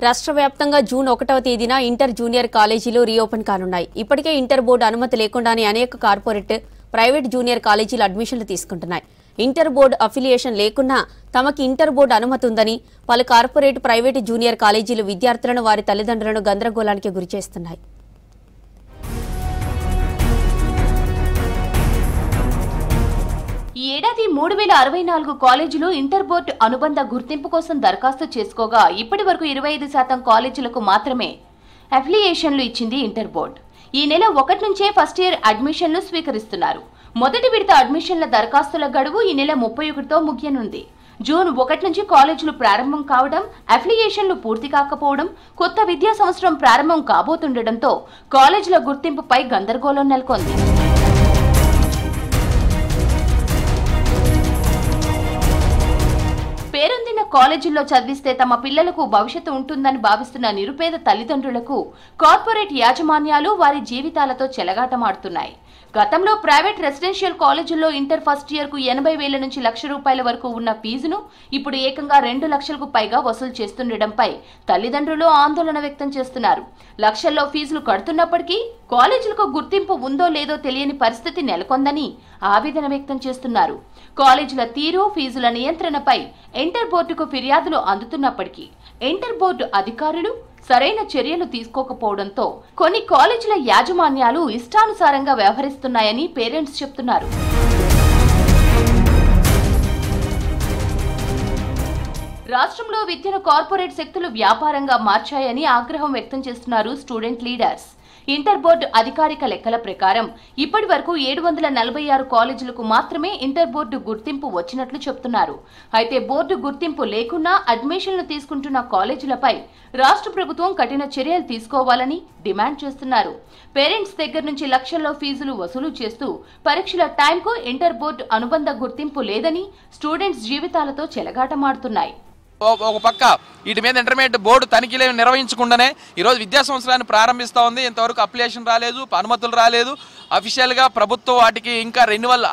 రాష్ట్ర వ్యాప్తంగా జూన్ 1వ తేదీన ఇంటర్ జూనియర్ కాలేజీలు రీఓపెన్ కానున్నాయి. ఇప్పటికే ఇంటర్ బోర్డు అనుమతి లేకుండానే అనేక కార్పొరేట్, ప్రైవేట్ జూనియర్ కాలేజీలు అడ్మిషన్లు తీసుకుంటున్నాయి. ఇంటర్ బోర్డు అఫిలియేషన్ లేకున్నా తమకి ఇంటర్ బోర్డు అనుమతి ఉందని పలు కార్పొరేట్, ప్రైవేట్ జూనియర్ కాలేజీలు విద్యార్థులను, వారి తల్లిదండ్రులను గందరగోళానికి గురిచేస్తున్నాయి. ఈ ఏడాది 3064 కాలేజీలు ఇంటర్ బోర్డు అనుబంధ గుర్తింపు కోసం దరఖాస్తు చేసుకోగా ఇప్పటి వరకు 25% కాలేజీలకు మాత్రమే అఫిలియేషన్లు ఇచ్చింది ఇంటర్ బోర్డు. ఈ నెల 1 నుంచే ఫస్ట్ ఇయర్ అడ్మిషన్లు స్వీకరిస్తున్నారు. మొదటి విడత అడ్మిషన్ల దరఖాస్తుల గడువు ఈ నెల 31తో ముగియనుంది. జూన్ 1 నుంచి కాలేజీలు ప్రారంభం కావడం, అఫిలియేషన్లు పూర్తి కాకపోవడం, కొత్త విద్యా సంవత్సరం ప్రారంభం కాబోతుండటంతో కాలేజీల గుర్తింపుపై గందరగోళం నెలకొంది. పేరొందిన కాలేజీల్లో చదివిస్తే తమ పిల్లలకు భవిష్యత్తు ఉంటుందని భావిస్తున్న నిరుపేద తల్లిదండ్రులకు కార్పొరేట్ యాజమాన్యాలు వారి జీవితాలతో చెలగాటమాడుతున్నాయి. గతంలో ప్రైవేట్ రెసిడెన్షియల్ కాలేజీల్లో ఇంటర్ ఫస్ట్ ఇయర్ కు 80,000 నుంచి ₹1,00,000 వరకు ఉన్న ఫీజును ఇప్పుడు ఏకంగా 2 లక్షలకు పైగా వసూలు చేస్తుండటంపై తల్లిదండ్రులు ఆందోళన వ్యక్తం చేస్తున్నారు. లక్షల్లో ఫీజులు కడుతున్నప్పటికీ కాలేజీలకు గుర్తింపు ఉందో లేదో తెలియని పరిస్థితి నెలకొందని ఆవేదన వ్యక్తం చేస్తున్నారు. కాలేజీల తీరు, ఫీజుల నియంత్రణపై ఇంటర్ బోర్డుకు ఫిర్యాదులు అందుతున్నప్పటికీ ఇంటర్ బోర్డు అధికారులు సరైన చర్యలు తీసుకోకపోవడంతో కొన్ని కాలేజీల యాజమాన్యాలు ఇష్టానుసారంగా వ్యవహరిస్తున్నాయని పేరెంట్స్ చెప్తున్నారు. రాష్ట్రంలో విద్యను కార్పొరేట్ శక్తులు వ్యాపారంగా మార్చాయని ఆగ్రహం వ్యక్తం చేస్తున్నారు స్టూడెంట్ లీడర్స్. ఇంటర్ బోర్డు అధికారిక లెక్కల ప్రకారం ఇప్పటి వరకు 746 కాలేజీలకు మాత్రమే ఇంటర్ బోర్డు గుర్తింపు వచ్చినట్లు చెప్తున్నారు. అయితే బోర్డు గుర్తింపు లేకున్నా అడ్మిషన్లు తీసుకుంటున్న కాలేజీలపై రాష్ట్ర ప్రభుత్వం కఠిన చర్యలు తీసుకోవాలని డిమాండ్ చేస్తున్నారు. పేరెంట్స్ దగ్గర నుంచి లక్షల్లో ఫీజులు వసూలు చేస్తూ పరీక్షల టైంకు ఇంటర్ బోర్డు అనుబంధ గుర్తింపు లేదని స్టూడెంట్స్ జీవితాలతో చెలగాటమాడుతున్నాయి. ఒక పక్క వీటి మీద ఇంటర్మీడియట్ బోర్డు తనిఖీలు నిర్వహించకుండానే ఈరోజు విద్యా సంవత్సరాన్ని ప్రారంభిస్తూ ఉంది. ఇంతవరకు అప్లికేషన్ రాలేదు, అనుమతులు రాలేదు. అఫీషియల్గా ప్రభుత్వం వాటికి ఇంకా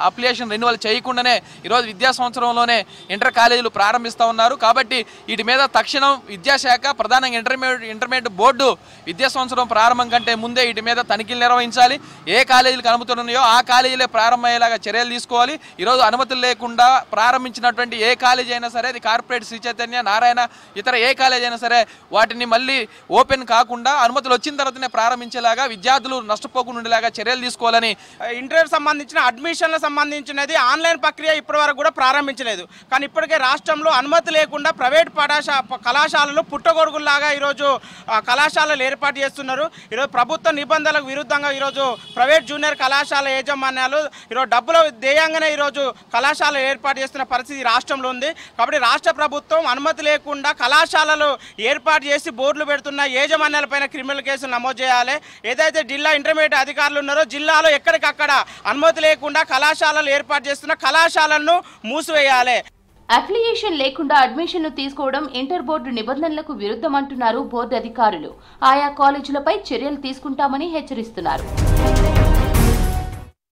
అప్లికేషన్ రెన్యువల్ చేయకుండానే ఈరోజు విద్యా సంవత్సరంలోనే ఇంటర్ కాలేజీలు ప్రారంభిస్తూ ఉన్నారు. కాబట్టి వీటి మీద తక్షణం విద్యాశాఖ, ప్రధానంగా ఇంటర్మీడియట్ బోర్డు విద్యా సంవత్సరం ప్రారంభం కంటే ముందే వీటి మీద తనిఖీలు నిర్వహించాలి. ఏ కాలేజీలకు అనుమతులు ఉన్నాయో ఆ కాలేజీలే ప్రారంభమయ్యేలాగా చర్యలు తీసుకోవాలి. ఈరోజు అనుమతులు లేకుండా ప్రారంభించినటువంటి ఏ కాలేజీ అయినా సరే, అది కార్పొరేట్, శ్రీ చైతన్య, నారాయణ, ఇతర ఏ కాలేజీ అయినా సరే వాటిని మళ్ళీ ఓపెన్ కాకుండా అనుమతులు వచ్చిన తర్వాతనే ప్రారంభించేలాగా, విద్యార్థులు నష్టపోకుండా ఉండేలాగా చర్యలు తీసుకోవాలని. ఇంటర్ సంబంధించిన అడ్మిషన్లకు సంబంధించినది ఆన్లైన్ ప్రక్రియ ఇప్పటివరకు కూడా ప్రారంభించలేదు. కానీ ఇప్పటికే రాష్ట్రంలో అనుమతి లేకుండా ప్రైవేట్ కళాశాలలు పుట్టగొడుగుల్లాగా ఈరోజు కళాశాలలు ఏర్పాటు చేస్తున్నారు. ఈరోజు ప్రభుత్వ నిబంధనలకు విరుద్ధంగా ఈరోజు ప్రైవేట్ జూనియర్ కళాశాల యాజమాన్యాలు ఈరోజు డబ్బుల ధ్యేయంగానే ఈరోజు కళాశాలలు ఏర్పాటు చేస్తున్న పరిస్థితి రాష్ట్రంలో ఉంది. కాబట్టి రాష్ట్ర ప్రభుత్వం అనుమతి లేకుండా కళాశాలలు ఏర్పాటు చేసి బోర్డులు పెడుతున్న యాజమాన్యాలపైన క్రిమినల్ కేసులు నమోదు చేయాలి. ఏదైతే జిల్లా ఇంటర్మీడియట్ అధికారులు ఉన్నారో జిల్లాలో ఎక్కడికక్కడ అనుమతి లేకుండా కళాశాలలు ఏర్పాటు చేస్తున్న కళాశాలలను మూసివేయాలి. అఫిలియేషన్ లేకుండా అడ్మిషన్లు తీసుకోవడం ఇంటర్ బోర్డు నిబంధనలకు విరుద్ధమంటున్నారు బోర్డు అధికారులు. ఆయా కాలేజీలపై చర్యలు తీసుకుంటామని హెచ్చరిస్తున్నారు.